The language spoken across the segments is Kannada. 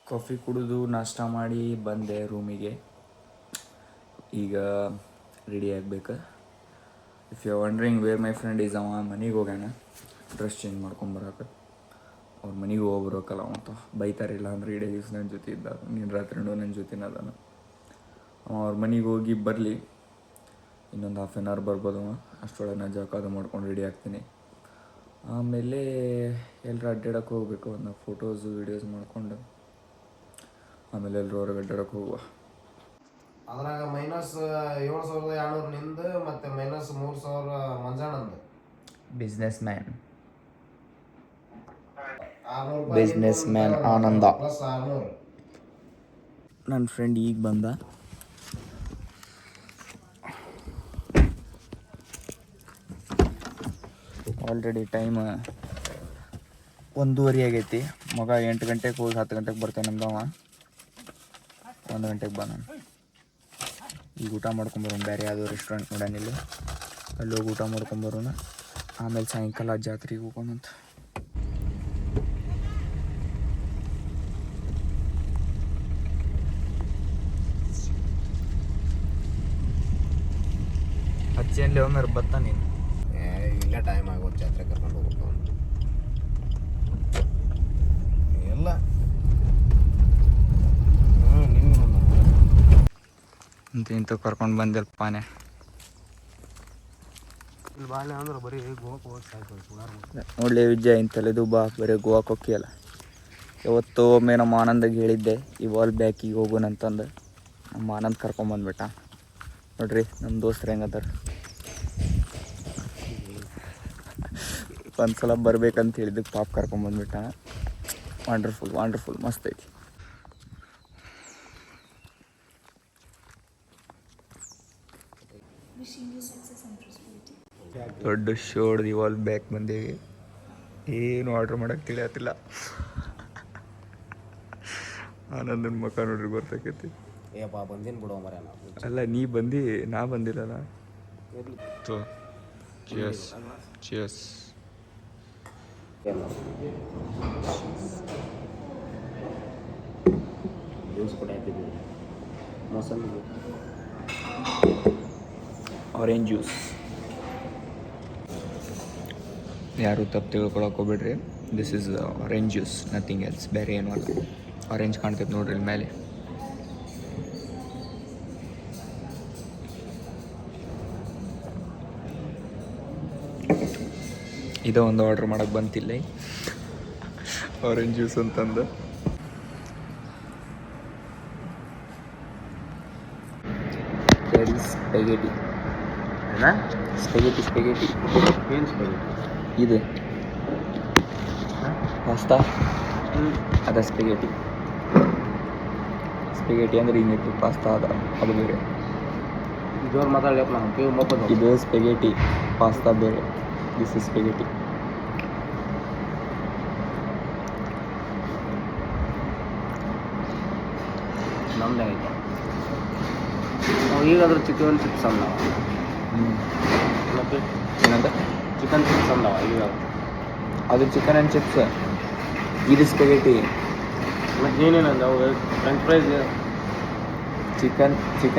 ಕಾಫಿ ಕುಡಿದು ನಾಷ್ಟ ಮಾಡಿ ಬಂದೆ ರೂಮಿಗೆ. ಈಗ ರೆಡಿ ಆಗಬೇಕು. If you wondering where my friend is, ಅವ ಮನೆಗೆ ಹೋಗ್ಯಾನ ಡ್ರೆಸ್ ಚೇಂಜ್ ಮಾಡ್ಕೊಂಬರಕ್ಕೆ. ಅವ್ರ ಮನೆಗೆ ಹೋಗ್ಬರೋಕಲ್ಲ ಅಂತ ಬೈತಾರಿಲ್ಲ ಅಂದ್ರೆ ಇಡೀ ದಿವ್ಸ ನನ್ನ ಜೊತೆ ಇದ್ದ, ನೀನು ರಾತ್ರಿನೂ ನನ್ನ ಜೊತೆನ ಅದಾನ. ಅವ್ರ ಮನೆಗೆ ಹೋಗಿ ಬರಲಿ, ಇನ್ನೊಂದು ಹಾಫ್ ಆನ್ ಅವರ್ ಬರ್ಬೋದು. ಅಷ್ಟರೊಳಗೆ ನಾನು ಜಳಕ ಮಾಡ್ಕೊಂಡು ರೆಡಿ ಆಗ್ತೀನಿ. ಆಮೇಲೆ ಎಲ್ಲರೂ ಅಡ್ಡಾಡಕ್ಕೆ ಹೋಗ್ಬೇಕು. ಒಂದು ಫೋಟೋಸು ವೀಡಿಯೋಸ್ ಮಾಡ್ಕೊಂಡು ಆಮೇಲೆ ಎಲ್ಲರೂ ಹೊರಗೆ ಅಡ್ಡಾಡಕ್ಕೆ ಹೋಗುವ. ಅದ್ರಾಗ -7,200 ನಿಂದು ಮತ್ತು -3,000 ಮಂಜಾನಂದು. ಬಿಸ್ನೆಸ್ ಮ್ಯಾನ್ ಆನಂದ. ನನ್ನ ಫ್ರೆಂಡ್ ಈಗ ಬಂದ. ಆಲ್ರೆಡಿ ಟೈಮ್ 1:30 ಆಗೈತಿ. ಮಗ 8 ಗಂಟೆಗೆ ಹೋಗಿ 10 ಗಂಟೆಗೆ ಬರ್ತೇನೆ ನಮ್ದವ. 1 ಗಂಟೆಗೆ ಬಾ. ನಾನು ಈಗ ಊಟ ಮಾಡ್ಕೊಂಬರೋಣ. ಬೇರೆ ಯಾವುದೋ ರೆಸ್ಟೋರೆಂಟ್ ನೋಡೋನಿಲ್ಲ, ಅಲ್ಲಿ ಹೋಗಿ ಊಟ ಮಾಡ್ಕೊಂಬರೋಣ. ಆಮೇಲೆ ಸಾಯಂಕಾಲ ಜಾತ್ರೆಗೆ ಹೋಗೋಣಂತ. ಹಚ್ಚೇನ್ಲಿ ಒಮ್ಮೆ ಬತ್ತ ನೀನು. ಇಲ್ಲ, ಟೈಮ್ ಆಗೋದು ಜಾತ್ರೆ ಕರ್ಕೊಂಡು ಹೋಗ್ಬೇಕು ಎಲ್ಲ. ಇಂತ ಕರ್ಕೊಂಡು ಬಂದಿಲ್ಪಾನೆ. ಬಾಳೆ ಅಂದ್ರೆ ಬರೀ ಗೋವಾಕ್ಕೆ ಹೋಗಿ ಸಾಯ್ತು. ನೋಡ್ಲಿ ವಿಜಯ, ಇಂತಲ್ಲಿದು ಬಾ, ಬರೀ ಗೋವಾಕ್ಕೆ ಹೋಗಿಯಲ್ಲ. ಯಾವತ್ತೋ ಒಮ್ಮೆ ನಮ್ಮ ಆನಂದಾಗ ಹೇಳಿದ್ದೆ ಇವಾಲ್ ಬ್ಯಾಕಿಗೆ ಹೋಗೋಣಂತಂದು. ನಮ್ಮ ಆನಂದ್ ಕರ್ಕೊಂಬಂದ್ಬಿಟ್ಟ. ನೋಡ್ರಿ ನಮ್ಮ ದೋಸ್ತರು ಹೆಂಗದಾರ. ಒಂದ್ಸಲ ಬರ್ಬೇಕಂತ ಹೇಳಿದ್ದಕ್ಕೆ ಪಾಪ ಕರ್ಕೊಂಬಂದ್ಬಿಟ್ಟ. ವಂಡರ್ಫುಲ್ ಮಸ್ತ್ ಐತಿ. ದೊಡ್ಡ ಶೋ ಹೊಡೆದು ಇವಾಲ್ ಬ್ಯಾಕ್ ಬಂದೇವಿ. ಏನು ಆರ್ಡ್ರ್ ಮಾಡೋಕ್ಕೆ ತಿಳಿಯತ್ತಿಲ್ಲ. ಆನಂದನ ಮುಖ ನೋಡ್ರಿ ಗೊತ್ತಾಕೈತಿ. ಬಂದಿನ ಬಿಡೋ ಮರ. ಅಲ್ಲ, ನೀ ಬಂದು, ನಾ ಬಂದಿಲ್ಲಲ್ಲ. ಚಿಯರ್ಸ್. Orange juice. ಯಾರು ತಪ್ಪು ತಿಳ್ಕೊಳಕ್ಕೆ ಹೋಗ್ಬೇಡ್ರಿ. This is orange juice, nothing else. ಬೇರೆ ಏನೂ ಅಲ್ಲ. ಆರೆಂಜ್ ಕಾಣ್ತೈತೆ ನೋಡ್ರಿ ಇಲ್ಲಿ ಮೇಲೆ. ಇದೋ ಒಂದು ಆರ್ಡ್ರ್ ಮಾಡೋಕ್ಕೆ ಬಂತಿಲ್ಲ, ಆರೆಂಜ್ ಜ್ಯೂಸ್ ಅಂತಂದು. ಸ್ಪೆಗೆಟಿ. ಏನು ಸ್ಪೆಗೆಟಿ? ಇದು ಪಾಸ್ತಾ, ಅದ ಸ್ಪೆಗೆಟಿ ಅಂದ್ರೆ ಹಿಂಗಿತ್ತು. ಪಾಸ್ತಾ ಅದು ಬೇರೆ. ಜೋರು ಮಾತಾಡಲಿಪ್ಪ, ನಾವು ಇದು ಸ್ಪೆಗೆಟಿ, ಪಾಸ್ತಾ ಬೇರೆ. This is spaghetti. ನಮ್ದೇ ಐತೆ. ನಾವು ಈಗಾದ್ರೂ ಚಿಕನ್ ಚಿಪ್ಸ್ ಅಂದವ. ಮತ್ತೆ ಏನಂತ? ಚಿಕನ್ ಚಿಪ್ಸ್ ಅಂದವ ಈಗ. ಅದು ಚಿಕನ್ ಆ್ಯಂಡ್ ಚಿಪ್ಸ್, ಇದು ಸ್ಪೆಗೆಟಿ. ಮತ್ತು ಏನೇನಂದ ಅವು French fries? Chicken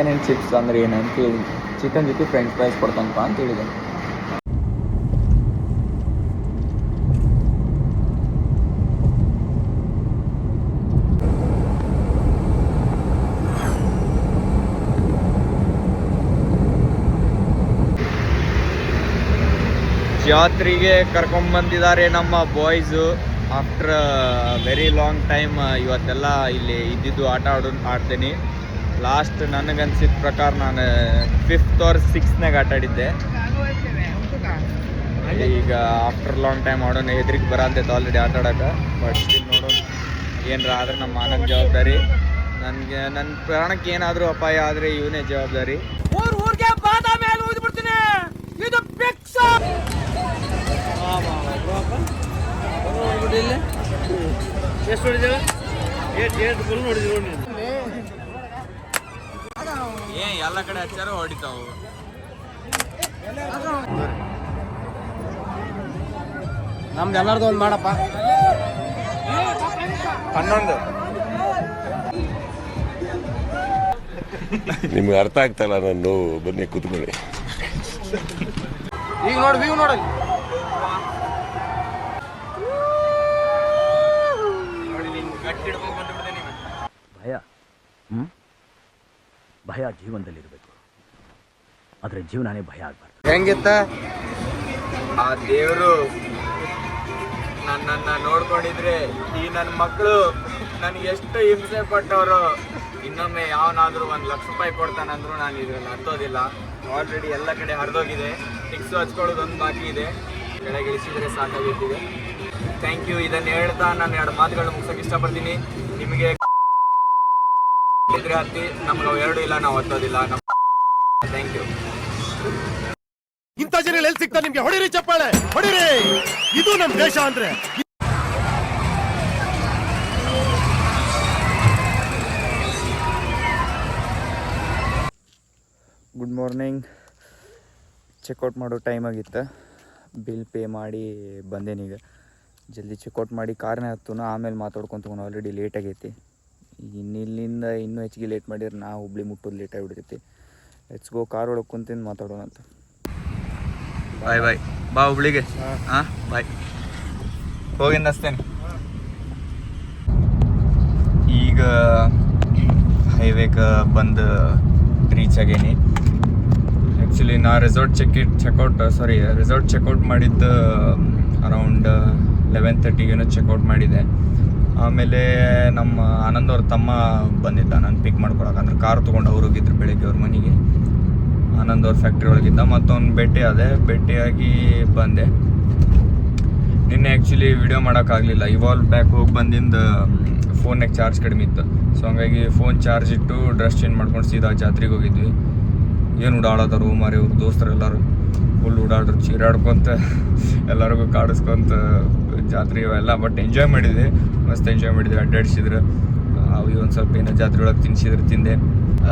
and chips ಅಂದ್ರೆ ಏನಂತ ಹೇಳಿ, ಚಿಕನ್ ಜೊತೆ ಫ್ರೆಂಚ್ ಫ್ರೈಸ್ ಕೊಡ್ತಾನಪ್ಪ ಅಂತ ಹೇಳಿದೆ. ಜಾತ್ರೆಗೆ ಕರ್ಕೊಂಬಂದಿದ್ದಾರೆ ನಮ್ಮ boys. After very long time ಇವತ್ತೆಲ್ಲ ಇಲ್ಲಿ ಇದ್ದಿದ್ದು ಆಡ್ತೀನಿ. ಲಾಸ್ಟ್ ನನಗನ್ಸಿದ ಪ್ರಕಾರ ನಾನು 5th or 6th ಆಟ ಆಡಿದ್ದೆ. ಈಗ ಆಫ್ಟರ್ ಲಾಂಗ್ ಟೈಮ್ ಆಡೋಣ. ಹೆದ್ರಿಗೆ ಬರತ್ತೈತೆ ಆಲ್ರೆಡಿ ಆಟ ಆಡೋಕೆ. ಬಟ್ ಸ್ಟಿಲ್ ನೋಡೋಣ, ಏನರ ಆದ್ರೆ ನಮ್ಮ ಆನಂದ್ ಜವಾಬ್ದಾರಿ. ನನ್ನ ಪ್ರಾಣಕ್ಕೆ ಏನಾದರೂ ಅಪಾಯ ಆದರೆ ಇವನೇ ಜವಾಬ್ದಾರಿ. ಊರಿಗೆ ಬಾದ ಮೇಲೆ ಹೋಗ್ಬಿಡ್ತೀನಿ. ಇದು ಫಿಕ್ಸ್. ಎಷ್ಟು ಹೊಡಿದೇವೆ? ಫುಲ್ ನೋಡಿದ್ವಿ. ಎಲ್ಲ ಕಡೆ ಹಚ್ಚಾರ ಹೊಡಿತಾವು. ನಮ್ದು ಎಲ್ಲರದು ಒಂದು ಮಾಡಪ್ಪ. 11. ನಿಮ್ಗೆ ಅರ್ಥ ಆಗ್ತಲ್ಲ ನನ್ನ ನೋವು. ಬನ್ನಿ ಕೂತ್ಕೊಳ್ಳಿ. ಈಗ ನೋಡಿ ವ್ಯೂ ನೋಡಿ. ಭಯ ಭಯ ಜೀವನದಲ್ಲಿರಬೇಕು, ಆದರೆ ಜೀವನನೇ ಭಯ ಆಗಬಾರ್ದು. ಹೆಂಗಿತ್ತ ಆ ದೇವರು ನನ್ನನ್ನು ನೋಡ್ಕೊಂಡಿದ್ರೆ ಈ ನನ್ನ ಮಕ್ಕಳು ನನಗೆ ಎಷ್ಟು ಹಿಂಸೆ ಪಟ್ಟವರು ಇನ್ನೊಮ್ಮೆ ಯಾವನಾದರೂ 1 ಲಕ್ಷ ರೂಪಾಯಿ ಕೊಡ್ತಾನಂದ್ರೂ ನಾನು ಇದರಲ್ಲಿ ಹತ್ತೋದಿಲ್ಲ. ಆಲ್ರೆಡಿ ಎಲ್ಲ ಕಡೆ ಹರಿದೋಗಿದೆ. ಟಿಕ್ಸು ಹಚ್ಕೊಳ್ಳೋದು ಒಂದು ಬಾಕಿ ಇದೆ. ಕೆಳಗೆ ಇಳಿಸಿದರೆ ಸಾಕಾಗಿತ್ತಿದೆ. Thank you. ಇದನ್ನು ಹೇಳ್ತಾ ನಾನು 2 ಮಾತುಗಳನ್ನ ಮುಗಿಸೋಕೆ ಇಷ್ಟಪಡ್ತೀನಿ. ನಿಮಗೆ ಇದ್ರೆ ಹತ್ತಿ, ನಮ್ಗೆ ಅವು 2 ಇಲ್ಲ, ನಾವು ಹತ್ತೋದಿಲ್ಲ. Thank you. ಇಂಥ ಜನ ಎಲ್ಲಿ ಸಿಗ್ತಾರೆ ನಿಮ್ಗೆ? ಹೊಡಿರಿ ಚಪ್ಪಾಳೆ, ಹೊಡಿರಿ. ಇದು ನಮ್ ದೇಶ ಅಂದ್ರೆ. Good morning. ಚೆಕ್ಔಟ್ ಮಾಡೋ ಟೈಮ್ ಆಗಿತ್ತು. ಬಿಲ್ ಪೇ ಮಾಡಿ ಬಂದೇನೀಗ. ಜಲ್ದಿ ಚೆಕ್ಔಟ್ ಮಾಡಿ ಕಾರ್ನೇ ಹತ್ತುನು, ಆಮೇಲೆ ಮಾತಾಡ್ಕೊಂತ ಆಲ್ರೆಡಿ ಲೇಟ್ ಆಗೈತಿ. ಇಲ್ಲಿಂದ ಇನ್ನೂ ಹೆಚ್ಚಿಗೆ ಲೇಟ್ ಮಾಡಿದ್ರೆ ನಾ ಹುಬ್ಳಿ ಮುಟ್ಟೋದು ಲೇಟ್ ಆಗಿಬಿಡ್ತೈತಿ. Let's go. ಕಾರ್ ಒಳಗೆ ಕುಂತಿಂದು ಮಾತಾಡೋಣ ಅಂತ. ಬಾಯ್ ಬಾಯ್. ಬಾ ಹುಬ್ಳಿಗೆ. ಹಾಂ ಬಾಯ್. ಹೋಗಿಂದ ಹಚ್ತೇನೆ. ಈಗ ಹೈವೇಗೆ ಬಂದು ರೀಚ್ ಆಗೇನಿ. ಆ್ಯಕ್ಚುಲಿ ನಾ ರೆಸಾರ್ಟ್ ಚೆಕ್ಔಟ್ ಮಾಡಿದ್ದು ಅರೌಂಡ್ 11:30 ಚೆಕ್ಔಟ್ ಮಾಡಿದೆ. ಆಮೇಲೆ ನಮ್ಮ ಆನಂದ್ ಅವ್ರ ತಮ್ಮ ಬಂದಿದ್ದ ನಾನು ಪಿಕ್ ಮಾಡ್ಕೊಳಕ್ಕೆ. ಅಂದ್ರೆ ಕಾರ್ ತೊಗೊಂಡು ಅವ್ರು ಹೋಗಿದ್ರು ಬೆಳಗ್ಗೆ ಅವ್ರ ಮನೆಗೆ. ಆನಂದ್ ಅವ್ರ ಫ್ಯಾಕ್ಟ್ರಿ ಒಳಗಿದ್ದ. ಮತ್ತೊಂದು ಭೇಟಿಯಾಗಿ ಬಂದೆ. ನಿನ್ನೆ ಆ್ಯಕ್ಚುಲಿ ವಿಡಿಯೋ ಮಾಡೋಕ್ಕಾಗಲಿಲ್ಲ. ಇವಾಲ್ವ್ ಬ್ಯಾಕ್ ಹೋಗಿ ಬಂದಿಂದ ಫೋನ್ನಾಗ ಚಾರ್ಜ್ ಕಡಿಮೆ ಇತ್ತು. ಸೊ ಹಂಗಾಗಿ ಫೋನ್ ಚಾರ್ಜ್ ಇಟ್ಟು ಡ್ರೆಸ್ ಚೇಂಜ್ ಮಾಡ್ಕೊಂಡು ಸೀದಾ ಜಾತ್ರೆಗೆ ಹೋಗಿದ್ವಿ. ಏನು ಓಡಾಡೋದಾರು ಮಾರಿ ಅವ್ರ ದೋಸ್ತರು ಎಲ್ಲರೂ ಫುಲ್ ಓಡಾಡ್ರು, ಚೀರಾಡ್ಕೊತ ಎಲ್ಲರಿಗೂ ಕಾಡಿಸ್ಕೊಂತ ಜಾತ್ರೆ ಇವೆಲ್ಲ. ಬಟ್ ಎಂಜಾಯ್ ಮಾಡಿದ್ವಿ, ಮಸ್ತ್ ಎಂಜಾಯ್ ಮಾಡಿದ್ವಿ. ಅಡ್ಡಾಡಿಸಿದ್ರು. ಅವು ಒಂದು ಸ್ವಲ್ಪ ಏನೋ ಜಾತ್ರೆ ಒಳಗೆ ತಿಂದೆ.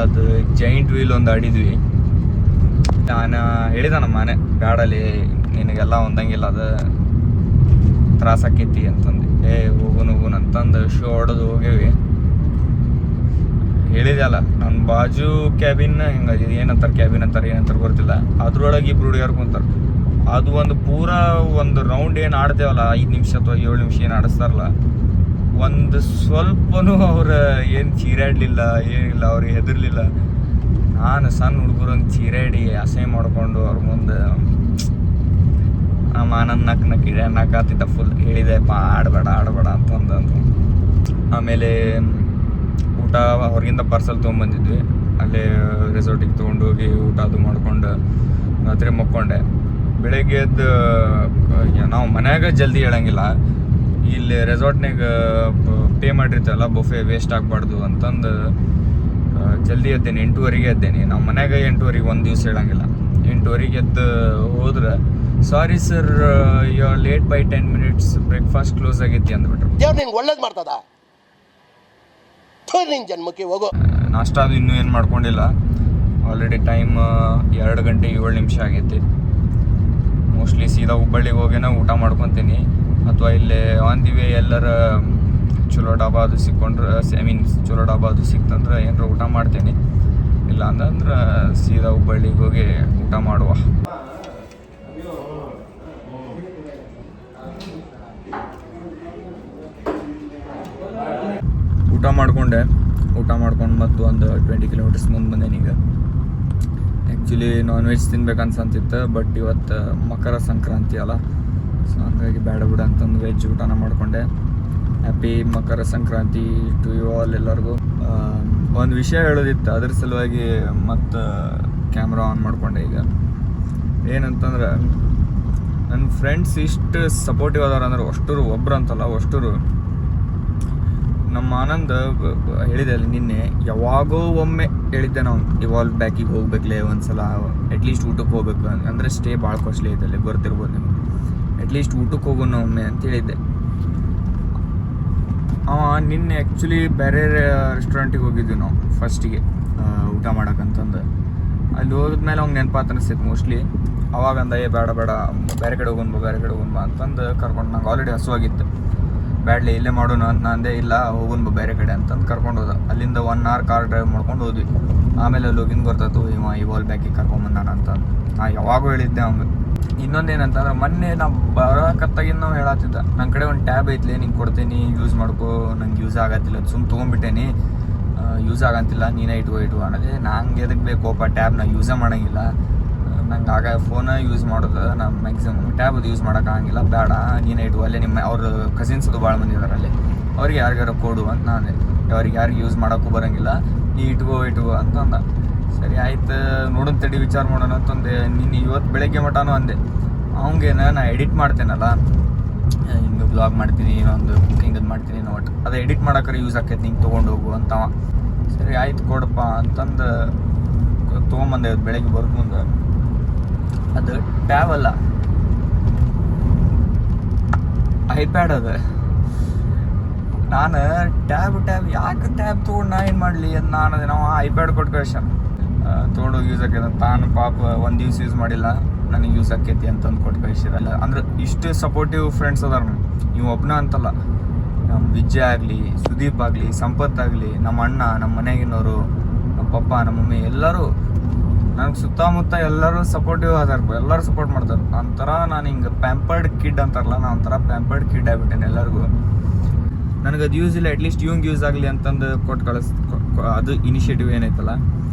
ಅದು ಜೈಂಟ್ ವೀಲ್ ಒಂದು ಆಡಿದ್ವಿ. ನಾನು ಹೇಳಿದ ನಮ್ಮ ಮನೆ ಬ್ಯಾಡಲ್ಲಿ ನಿನಗೆಲ್ಲ ಒಂದಂಗಿಲ್ಲ, ಅದು ತ್ರಾಸ ಆಕೈತಿ ಅಂತಂದು. ಹೋಗೋಣ ಅಂತಂದು ಶೋ ಹೊಡೆದು ಹೋಗೇವಿ. ಹೇಳಿದೆ ಅಲ್ಲ, ನನ್ನ ಬಾಜು ಕ್ಯಾಬಿನ್ ಹಿಂಗೆ ಏನಂತಾರೆ, ಕ್ಯಾಬಿನ್ ಏನಂತಾರೆ ಗೊತ್ತಿಲ್ಲ. ಅದ್ರೊಳಗೆ 2 ಹುಡುಗಿಯರು ಕುಂತಾರೆ. ಅದು ಒಂದು ರೌಂಡ್ ಏನು ಆಡ್ತೇವಲ್ಲ, 5 ನಿಮಿಷ ಅಥವಾ 7 ನಿಮಿಷ ಏನು ಆಡಿಸ್ತಾರಲ್ಲ, ಒಂದು ಸ್ವಲ್ಪನೂ ಅವ್ರು ಏನು ಚೀರಾಡಲಿಲ್ಲ, ಏನಿಲ್ಲ, ಅವ್ರಿಗೆ ಹೆದರ್ಲಿಲ್ಲ. ನಾನು ಸಣ್ಣ ಹುಡುಗರಂಗೆ ಚೀರಾಡಿ ಅಸಹ್ಯ ಮಾಡಿಕೊಂಡು ಅವ್ರ ಮುಂದೆ ನಮ್ಮ ಆನಂದ್ ನಕ್ಕಾತಿದ್ದ ಫುಲ್. ಹೇಳಿದೆಪ್ಪ ಆಡಬೇಡ ಅಂತಂದು. ಆಮೇಲೆ ಊಟ ಹೊರಗಿಂದ ಪಾರ್ಸಲ್ ತೊಗೊಂಬಂದಿದ್ವಿ. ಅಲ್ಲೇ ರೆಸಾರ್ಟಿಗೆ ತೊಗೊಂಡೋಗಿ ಊಟ ಅದು ಮಾಡ್ಕೊಂಡು ರಾತ್ರಿ ಮಕ್ಕೊಂಡೆ. ಬೆಳಗ್ಗೆ ಎದ್ದು ನಾವು ಮನ್ಯಾಗ ಜಲ್ದಿ ಹೇಳಂಗಿಲ್ಲ, ಇಲ್ಲಿ ರೆಸಾರ್ಟ್ನಾಗ ಪೇ ಮಾಡಿರ್ತೇವಲ್ಲ ಬೊಫೆ ವೇಸ್ಟ್ ಆಗಬಾರ್ದು ಅಂತಂದು ಜಲ್ದಿ ಎದ್ದೇನೆ. 8:30 ಎದ್ದೇನೆ. ನಾವು ಮನ್ಯಾಗ 8:30 ಒಂದು ದಿವಸ ಹೇಳಂಗಿಲ್ಲ. 8:30 ಎದ್ದು ಹೋದ್ರೆ, sorry sir you are late by 10 minutes, breakfast close ಆಗೈತಿ ಅಂದ್ಬಿಟ್ರು. ದೇವ್ರು ನಿಂಗೆ ಒಳ್ಳೇದು ಮಾಡ್ತದ. ನಿನ್ ಜನ್ಮಕ್ಕೆ ಹೋಗೋ. ನಾಷ್ಟ ಅದು ಇನ್ನೂ ಏನು ಮಾಡ್ಕೊಂಡಿಲ್ಲ. ಆಲ್ರೆಡಿ ಟೈಮ್ 2 ಗಂಟೆ 7 ನಿಮಿಷ ಆಗೈತಿ. ಮೋಸ್ಟ್ಲಿ ಸೀದಾ ಹುಬ್ಬಳ್ಳಿಗೆ ಹೋಗೇನ ಊಟ ಮಾಡ್ಕೊತೀನಿ, ಅಥವಾ ಇಲ್ಲೇ ಆನ್ ದಿ ವೇ ಎಲ್ಲರ ಚಲೋ ಡಾಬಾ ಅದು ಸಿಕ್ಕೊಂಡ್ರೆ, ಚಲೋ ಡಾಬಾ ಅದು ಸಿಕ್ತಂದ್ರೆ ಏನಾರ ಊಟ ಮಾಡ್ತೀನಿ. ಇಲ್ಲ ಅಂತಂದ್ರೆ ಸೀದಾ ಹುಬ್ಬಳ್ಳಿಗೆ ಹೋಗಿ ಊಟ ಮಾಡುವ. ಊಟ ಮಾಡ್ಕೊಂಡು ಮತ್ತು ಒಂದು 20 ಕಿಲೋಮೀಟರ್ಸ್ ಮುಂದೆ ಬಂದೇನೀಗ. ಆ್ಯಕ್ಚುಲಿ ನಾನ್ ವೆಜ್ ತಿನ್ಬೇಕನ್ಸಂತಿತ್ತು, ಬಟ್ ಇವತ್ತು ಮಕರ ಸಂಕ್ರಾಂತಿ ಅಲ್ಲ, ಸೊ ಹಂಗಾಗಿ ಬೇಡ ಬಿಡ ಅಂತಂದು ವೆಜ್ ಊಟನ ಮಾಡಿಕೊಂಡೆ. Happy Makara Sankranti to you all ಎಲ್ಲರಿಗೂ. ಒಂದು ವಿಷಯ ಹೇಳೋದಿತ್ತು, ಅದ್ರ ಸಲುವಾಗಿ ಮತ್ತು ಕ್ಯಾಮ್ರಾ ಆನ್ ಮಾಡಿಕೊಂಡೆ. ಈಗ ಏನಂತಂದ್ರೆ, ನನ್ನ ಫ್ರೆಂಡ್ಸ್ ಇಷ್ಟು ಸಪೋರ್ಟಿವ್ ಅದಾರ ಅಂದ್ರೆ ಅಷ್ಟರು, ಒಬ್ರು ಅಂತಲ್ಲ ಅಷ್ಟರು. ನಮ್ಮ ಆನಂದ್ ಹೇಳಿದೆ ಅಲ್ಲಿ ನಿನ್ನೆ, ಯಾವಾಗೋ ಒಮ್ಮೆ ಹೇಳಿದ್ದೆ ನಾವು ಇವಾಲ್ವ್ ಬ್ಯಾಕಿಗೆ ಹೋಗ್ಬೇಕಲೇ ಒಂದ್ಸಲ, ಅಟ್ಲೀಸ್ಟ್ ಊಟಕ್ಕೆ ಹೋಗ್ಬೇಕು. ಅಂದರೆ ಸ್ಟೇ ಭಾಳ ಕಾಸ್ಟ್ಲಿ ಐತಲ್ಲಿ, ಗೊತ್ತಿರ್ಬೋದು ನಿಮ್ಗೆ. ಅಟ್ಲೀಸ್ಟ್ ಊಟಕ್ಕೆ ಹೋಗೋಣ ಒಮ್ಮೆ ಅಂತ ಹೇಳಿದ್ದೆ. ನಿನ್ನೆ ಆ್ಯಕ್ಚುಲಿ ಬೇರೆ ರೆಸ್ಟೋರೆಂಟಿಗೆ ಹೋಗಿದ್ವಿ ನಾವು ಫಸ್ಟಿಗೆ ಊಟ ಮಾಡೋಕ್ಕಂತಂದು. ಅಲ್ಲಿ ಹೋದ್ಮೇಲೆ ಅವ್ನು ನೆನಪಾತ ಅನಿಸ್ತೈತೆ ಮೋಸ್ಟ್ಲಿ. ಅವಾಗಂದ ಬೇಡ ಬೇರೆ ಕಡೆ ಹೋಗೋಣ ಅಂತಂದು ಕರ್ಕೊಂಡು, ನಂಗೆ ಆಲ್ರೆಡಿ ಹಸುವಾಗಿತ್ತು. ಬ್ಯಾಡ್ಲಿ ಇಲ್ಲೇ ಮಾಡೋಣ ಅಂತ ನಾನು ಅಂದೆ. ಇಲ್ಲ ಹೋಗೋಣ ಬೇರೆ ಕಡೆ ಅಂತಂದು ಕರ್ಕೊಂಡು ಹೋದ. ಅಲ್ಲಿಂದ 1 hour ಕಾರ್ ಡ್ರೈವ್ ಮಾಡ್ಕೊಂಡು ಹೋದ್ವಿ. ಆಮೇಲೆ ಅಲ್ಲಿ ಹೋಗಿಂದ ಗೊತ್ತಾಯ್ತು ಇವಾಲ್ ಬ್ಯಾಕಿಗೆ ಕರ್ಕೊಂಬಂದಾನ ಅಂತ. ನಾ ಯಾವಾಗೂ ಹೇಳಿದ್ದೆ ಅವ್ಗೆ. ಇನ್ನೊಂದೇನಂತಂದ್ರೆ ಮೊನ್ನೆ ನಾವು ಬರೋಕತ್ತಾಗಿಂದ ನಾವು ಹೇಳತ್ತಿದ್ದ, ನನ್ನ ಕಡೆ ಒಂದು ಟ್ಯಾಬ್ ಐತ್ಲಿ ನಿಂಗೆ ಕೊಡ್ತೀನಿ, ಯೂಸ್ ಮಾಡ್ಕೋ, ನಂಗೆ ಯೂಸ್ ಆಗತ್ತಿಲ್ಲ, ಸುಮ್ಮ ತೊಗೊಂಡ್ಬಿಟ್ಟೇನಿ, ಯೂಸ್ ಆಗಂತಿಲ್ಲ, ನೀನೇ ಇಟ್ಕೋ ಅನ್ನೋದೇ. ನಂಗೆ ಎದಕ್ಕೆ ಬೇಕೋಪ್ಪ ಟ್ಯಾಬ್, ನಾ ಯೂಸೇ ಮಾಡೋಂಗಿಲ್ಲ, ನಂಗೆ ಆಗ ಫೋನ ಯೂಸ್ ಮಾಡೋದು, ನಾನು ಮ್ಯಾಕ್ಸಿಮಮ್ ಟ್ಯಾಬ್ ಅದು ಯೂಸ್ ಮಾಡೋಕ್ಕಾಗಂಗಿಲ್ಲ, ಬೇಡ ನೀನೇ ಇಟ್ಕೋ. ಅಲ್ಲೇ ನಿಮ್ಮ ಅವ್ರ ಕಸಿನ್ಸ್ ಅದು ಭಾಳ ಮಂದಿ ಇದಾರೆ ಅಲ್ಲಿ, ಅವ್ರಿಗೆ ಯಾರಿಗಾರ ಕೊಡು ಅಂತ ನಾನು. ಅವ್ರಿಗೆ ಯಾರಿಗೆ ಯೂಸ್ ಮಾಡೋಕ್ಕೂ ಬರೋಂಗಿಲ್ಲ, ನೀ ಇಟ್ಕೋ ಅಂತ ಅಂದ. ಸರಿ ಆಯ್ತು ನೋಡೋಣ ತಡಿ ವಿಚಾರ ಮಾಡೋಣ ಅಂತಂದೆ. ನೀನು ಇವತ್ತು ಬೆಳಗ್ಗೆ ಮಟನೂ ಅಂದೆ ಅವಂಗೇನ ನಾ ಎಡಿಟ್ ಮಾಡ್ತೇನಲ್ಲ, ಹಿಂಗೆ ಬ್ಲಾಗ್ ಮಾಡ್ತೀನಿ, ಇನ್ನೊಂದು ಕುಕಿಂಗದು ಮಾಡ್ತೀನಿ, ಒಟ್ಟು ಅದು ಎಡಿಟ್ ಮಾಡೋಕ್ರೆ ಯೂಸ್ ಆಕೈತೆ, ನಿಂಗೆ ತೊಗೊಂಡು ಹೋಗು ಅಂತವ. ಸರಿ ಆಯ್ತು ಕೊಡಪ್ಪ ಅಂತಂದು ತೊಗೊಂಬಂದೆ. ಬೆಳಗ್ಗೆ ಬರ್ದು ಮುಂದೆ ಅದು ಟ್ಯಾಬ್ ಅಲ್ಲ, ಐಪ್ಯಾಡ್ ಅದ. ನಾನು ಟ್ಯಾಬ್ ಯಾಕೆ ಟ್ಯಾಬ್ ತೊಗೊಂಡು ನಾ ಏನು ಮಾಡಲಿ ಅಂತ ನಾನು ಅದೇ. ನಾವು ಐಪ್ಯಾಡ್ ಕೊಟ್ಟು ಕಳ್ಸಾನ ತೊಗೊಂಡೋಗಿ ಯೂಸ್ ಆಕೈತೆ ಅಂತ. ತಾನು ಪಾಪ ಒಂದು ದಿವ್ಸ ಯೂಸ್ ಮಾಡಿಲ್ಲ, ನನಗೆ ಯೂಸ್ ಆಕೈತಿ ಅಂತಂದು ಕೊಟ್ಟು ಕಳಿಸಿರಲ್ಲ. ಅಂದ್ರೆ ಇಷ್ಟು ಸಪೋರ್ಟಿವ್ ಫ್ರೆಂಡ್ಸ್ ಅದಾರ. ನೀವು ಒಬ್ಬನ ಅಂತಲ್ಲ, ನಮ್ಮ ವಿಜಯ್ ಆಗಲಿ, ಸುದೀಪ್ ಆಗಲಿ, ಸಂಪತ್ ಆಗಲಿ, ನಮ್ಮ ಅಣ್ಣ, ನಮ್ಮ ಮನೆಯಾಗಿನವರು, ನಮ್ಮ ಪಪ್ಪ, ನಮ್ಮ ಮಮ್ಮಿ, ಎಲ್ಲರೂ ನನಗೆ ಸುತ್ತಮುತ್ತ ಎಲ್ಲರೂ ಸಪೋರ್ಟಿವ್ ಅದಾರ, ಎಲ್ಲರೂ ಸಪೋರ್ಟ್ ಮಾಡ್ತಾರೆ. ಒಂಥರ ನಾನು ಹಿಂಗೆ ಪ್ಯಾಂಪರ್ಡ್ ಕಿಡ್ ಅಂತಾರಲ್ಲ, ನಾನು ಒಂಥರ ಪ್ಯಾಂಪರ್ಡ್ ಕಿಡ್ ಆಗ್ಬಿಟ್ಟೇನೆ ಎಲ್ಲರಿಗೂ. ನನಗೆ ಅದು ಯೂಸ್ ಇಲ್ಲ, ಅಟ್ಲೀಸ್ಟ್ ಇವಂಗೆ ಯೂಸ್ ಆಗಲಿ ಅಂತಂದು ಕೊಟ್ಟು ಅದು ಇನಿಷಿಯೇಟಿವ್ ಏನೈತಲ್ಲ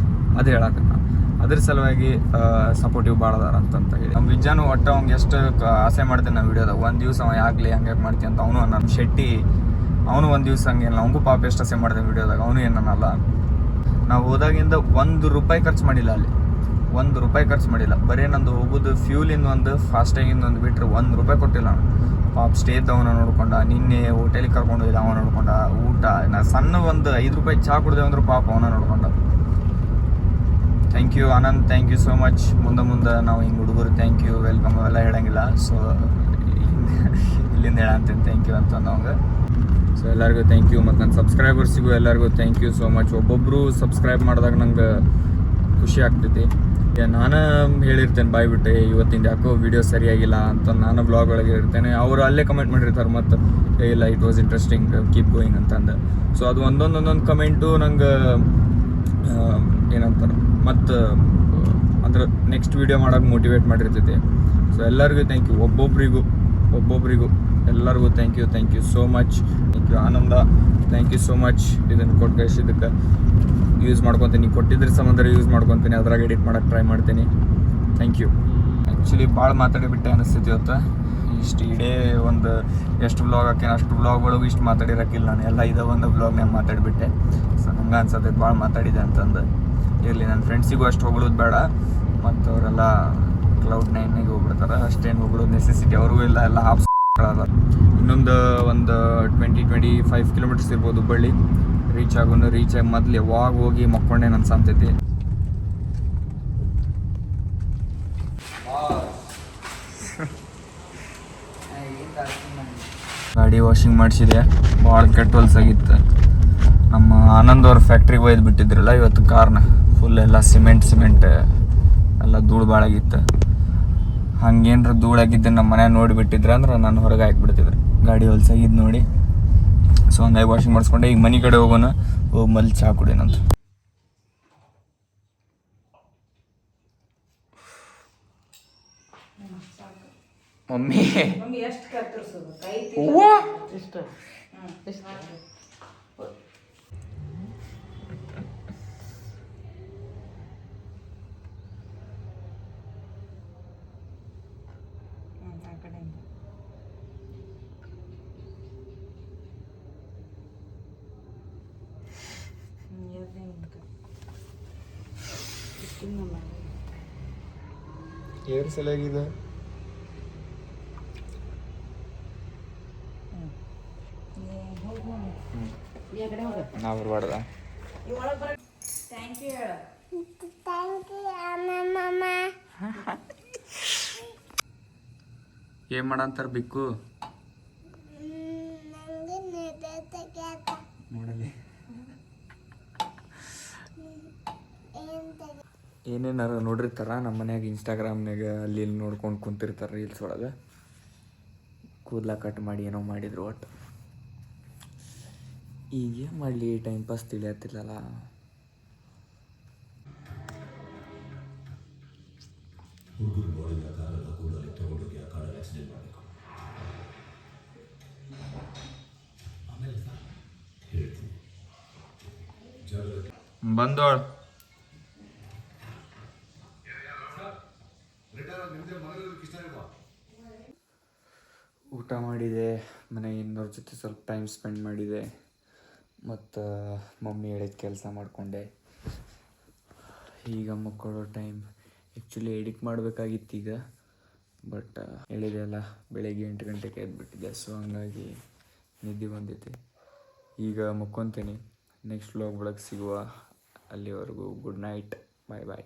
ಅದು ಹೇಳಕ್ಕೆ ನಾನು ಅದ್ರ ಸಲುವಾಗಿ ಸಪೋರ್ಟಿವ್ ಭಾಳ ಅದಾರ ಅಂತ ಹೇಳಿ. ನಮ್ಮ ವಿಜ್ಜಾನು ಒಟ್ಟು ಅವ್ನಿಗೆ ಎಷ್ಟು ಆಸೆ ಮಾಡ್ತೇನೆ ನಾವು ವೀಡಿಯೋದಾಗ. ಒಂದು ದಿವ್ಸ ಅವ ಯಾಗಲಿ ಹಂಗೆ ಮಾಡ್ತೀನಿ ಅಂತ ಅವನು. ನಮ್ಮ ಶೆಟ್ಟಿ ಅವನು ಒಂದು ದಿವ್ಸ ಹಂಗೇನಿಲ್ಲ, ಅವನಿಗೂ ಪಾಪ ಎಷ್ಟು ಆಸೆ ಮಾಡ್ತೇನೆ ವೀಡಿಯೋದಾಗ, ಅವನು ಏನನ್ನಲ್ಲ. ನಾವು ಹೋದಾಗಿಂದ ₹1 ಖರ್ಚು ಮಾಡಿಲ್ಲ, ಅಲ್ಲಿ ₹1 ಖರ್ಚು ಮಾಡಿಲ್ಲ. ಬರೀ ನಂದು ಹೋಗೋದು ಫ್ಯೂಲಿಂದ ಒಂದು ಫಾಸ್ಟ್ಯಾಗಿಂದ ಒಂದು ಬಿಟ್ಟರೆ ₹1 ಕೊಟ್ಟಿಲ್ಲ ನಾನು. ಪಾಪ ಸ್ಟೇದ್ ಅವನ ನೋಡ್ಕೊಂಡ, ನಿನ್ನೆ ಹೋಟೆಲಿಗೆ ಕರ್ಕೊಂಡು ಹೋಗಿದ್ದ ಅವನ ನೋಡ್ಕೊಂಡ, ಊಟ ನಾ ಸಣ್ಣ ಒಂದು ₹5 ಚಹಾ ಕುಡ್ದೆ ಅಂದ್ರೆ ಪಾಪ ಅವನ ನೋಡ್ಕೊಂಡ. Thank you Anand, thank you so much. ಮುಂದೆ ನಾವು ಹಿಂಗೆ ಹುಡುಗರು ಥ್ಯಾಂಕ್ ಯು ವೆಲ್ಕಮ್ ಅವೆಲ್ಲ ಹೇಳಂಗಿಲ್ಲ, ಸೊ ಇಲ್ಲಿಂದ ಹೇಳಂತೀನಿ ಥ್ಯಾಂಕ್ ಯು ಅಂತ ನಮಗೆ. ಸೊ ಎಲ್ಲರಿಗೂ ಥ್ಯಾಂಕ್ ಯು. ಮತ್ತು ನನ್ನ ಸಬ್ಸ್ಕ್ರೈಬರ್ಸಿಗೂ ಎಲ್ಲರಿಗೂ ಥ್ಯಾಂಕ್ ಯು ಸೋ ಮಚ್. ಒಬ್ಬೊಬ್ಬರು ಸಬ್ಸ್ಕ್ರೈಬ್ ಮಾಡಿದಾಗ ನಂಗೆ ಖುಷಿ ಆಗ್ತೈತಿ. ನಾನು ಹೇಳಿರ್ತೇನೆ ಬಾಯ್ಬಿಟ್ಟೆ ಇವತ್ತಿಂದ ಯಾಕೋ ವೀಡಿಯೋ ಸರಿಯಾಗಿಲ್ಲ ಅಂತ ನಾನು ಬ್ಲಾಗ್ ಒಳಗೆ ಇರ್ತೇನೆ. ಅವರು ಅಲ್ಲೇ ಕಮೆಂಟ್ ಮಾಡಿರ್ತಾರೆ ಮತ್ತು ಇಲ್ಲ it was interesting, keep going ಅಂತಂದು. ಸೊ ಅದು ಒಂದೊಂದು ಕಮೆಂಟು ನಂಗೆ ಏನಂತಾರೆ ಮತ್ತು ಅಂದ್ರೆ ನೆಕ್ಸ್ಟ್ ವೀಡಿಯೋ ಮಾಡೋಕೆ ಮೋಟಿವೇಟ್ ಮಾಡಿರ್ತೈತಿ. ಸೊ ಎಲ್ಲರಿಗೂ ಥ್ಯಾಂಕ್ ಯು, ಒಬ್ಬೊಬ್ರಿಗೂ ಎಲ್ಲರಿಗೂ thank you so much. Thank you Ananda, thank you so much. ಇದನ್ನು ಕೊಟ್ಟು ಕಳಿಸಿದ್ದಕ್ಕೆ ಯೂಸ್ ಮಾಡ್ಕೊತೀನಿ, ಕೊಟ್ಟಿದ್ರೆ ಸಂಬಂಧ ಯೂಸ್ ಮಾಡ್ಕೊತೀನಿ, ಅದ್ರಾಗ ಎಡಿಟ್ ಮಾಡೋಕ್ಕೆ ಟ್ರೈ ಮಾಡ್ತೀನಿ. Thank you. ಆ್ಯಕ್ಚುಲಿ ಭಾಳ ಮಾತಾಡಿಬಿಟ್ಟೆ ಅನಿಸ್ತೈತಿ ಇವತ್ತು. ಇಷ್ಟು ಇಡೇ ಒಂದು ಎಷ್ಟು ವ್ಲಾಗ್ ಹಾಕೇನೆ ಅಷ್ಟು ವ್ಲಾಗ್ಗಳು ಇಷ್ಟು ಮಾತಾಡಿರೋಕ್ಕಿಲ್ಲ ನಾನು. ಎಲ್ಲ ಇದೇ ಒಂದು ವ್ಲಾಗ್ನಾಗ ಮಾತಾಡಿಬಿಟ್ಟೆ. ಸೊ ಹಂಗೆ ಅನ್ಸತ್ತೈತೆ ಭಾಳ ಮಾತಾಡಿದೆ ಅಂತಂದು. ಇರಲಿ, ನನ್ನ ಫ್ರೆಂಡ್ಸಿಗೂ ಅಷ್ಟು ಹೊಗಳೋದು ಬೇಡ, ಮತ್ತು ಅವರೆಲ್ಲ Cloud 9 ಹೋಗ್ಬಿಡ್ತಾರೆ. ಅಷ್ಟೇನು ಹೊಗಳೋದು ನೆಸೆಸಿಟಿ ಅವ್ರಿಗೂ ಇಲ್ಲ, ಎಲ್ಲ ಆಪ್ಸ್ಗಳದ. ಇನ್ನೊಂದು 20-25 ಕಿಲೋಮೀಟರ್ಸ್ ಇರ್ಬೋದು ಹುಬ್ಬಳ್ಳಿ ರೀಚ್ ಆಗಿ ಮೊದಲು ಯಾವಾಗ ಹೋಗಿ ಮಕ್ಕೊಂಡೆ ನನ್ನ ಸಾಂತೈತಿ. ಗಾಡಿ ವಾಷಿಂಗ್ ಮಾಡಿಸಿದೆ, ಭಾಳ ಕೆಟ್ಟ ಹೊಲ್ಸಾಗಿತ್ತು. ನಮ್ಮ ಆನಂದ್ ಅವ್ರ ಫ್ಯಾಕ್ಟ್ರಿಗೆ ಒಯ್ದು ಬಿಟ್ಟಿದ್ರಲ್ಲ ಇವತ್ತು ಕಾರ್ನ, ಫುಲ್ ಎಲ್ಲ ಸಿಮೆಂಟ್ ಎಲ್ಲ ಧೂಳು ಭಾಳಾಗಿತ್ತು. ಹಂಗೇನ್ರ ಧೂಳಾಗಿದ್ದೆ ನಮ್ಮ ಮನೆ ನೋಡಿಬಿಟ್ಟಿದ್ರೆ ಅಂದ್ರೆ ನಾನು ಹೊರಗೆ ಹಾಕ್ಬಿಡ್ತಿದ್ರು ಗಾಡಿ ಹೊಲ್ಸಾಗಿದ್ದು ನೋಡಿ. ಸೊ ಹಂಗಾಗಿ ವಾಷಿಂಗ್ ಮಾಡಿಸ್ಕೊಂಡೆ. ಈಗ ಮನೆ ಕಡೆ ಹೋಗೋಣ, ಹೋಗಿ ಮಲ್ಲಿ ಚಹಾ ಕುಡಿಯೋಣಂತ. Mummy air ಸಲಗಿದೆ. ನಾವು ಬರಬಾರ್ದ? ಏನ್ ಮಾಡಂತಾರ ಬಿಕ್ಕು ನೋಡಲಿ. ಏನೇನಾರ ನೋಡಿರ್ತಾರ ನಮ್ಮ ಮನ್ಯಾಗ ಇನ್ಸ್ಟಾಗ್ರಾಮ್ನಾಗ ಅಲ್ಲಿ ಇಲ್ಲಿ ನೋಡ್ಕೊಂಡು ಕುಂತಿರ್ತಾರೆ ರೀಲ್ಸ್ ಒಳಗೆ. ಕೂದಲ ಕಟ್ ಮಾಡಿ ಏನೋ ಮಾಡಿದ್ರು ಒಟ್ಟು ಈಗ ಏನು ಮಾಡಲಿ, ಟೈಮ್ ಪಾಸ್ ತಿಳಿಯತ್ತಿಲ್ಲಲ್ಲ. ಬಂದೋಳು ಊಟ ಮಾಡಿದೆ, ಮನೆಗೆ ಇನ್ನೊರ ಜೊತೆ ಸ್ವಲ್ಪ ಟೈಮ್ ಸ್ಪೆಂಡ್ ಮಾಡಿದೆ, ಮತ್ತು ಮಮ್ಮಿ ಹೇಳಿದ ಕೆಲಸ ಮಾಡಿಕೊಂಡೆ. ಈಗ ಮಕ್ಕಳೋ ಟೈಮ್. ಆ್ಯಕ್ಚುಲಿ ಎಡಿಟ್ ಮಾಡಬೇಕಾಗಿತ್ತು ಈಗ, ಬಟ್ ಹೇಳಿದೆ ಅಲ್ಲ, ಬೆಳಗ್ಗೆ 8 ಗಂಟೆಗೆ ಎದ್ಬಿಟ್ಟಿದ್ದೆ. ಸೊ ಹಂಗಾಗಿ ನಿದ್ದೆ ಬಂದೈತೆ. ಈಗ ಮಕ್ಕೊತೀನಿ. ನೆಕ್ಸ್ಟ್ ವ್ಲಾಗ್ ಒಳಗೆ ಸಿಗುವ. ಅಲ್ಲಿವರೆಗೂ ಗುಡ್ ನೈಟ್, ಬಾಯ್ ಬಾಯ್.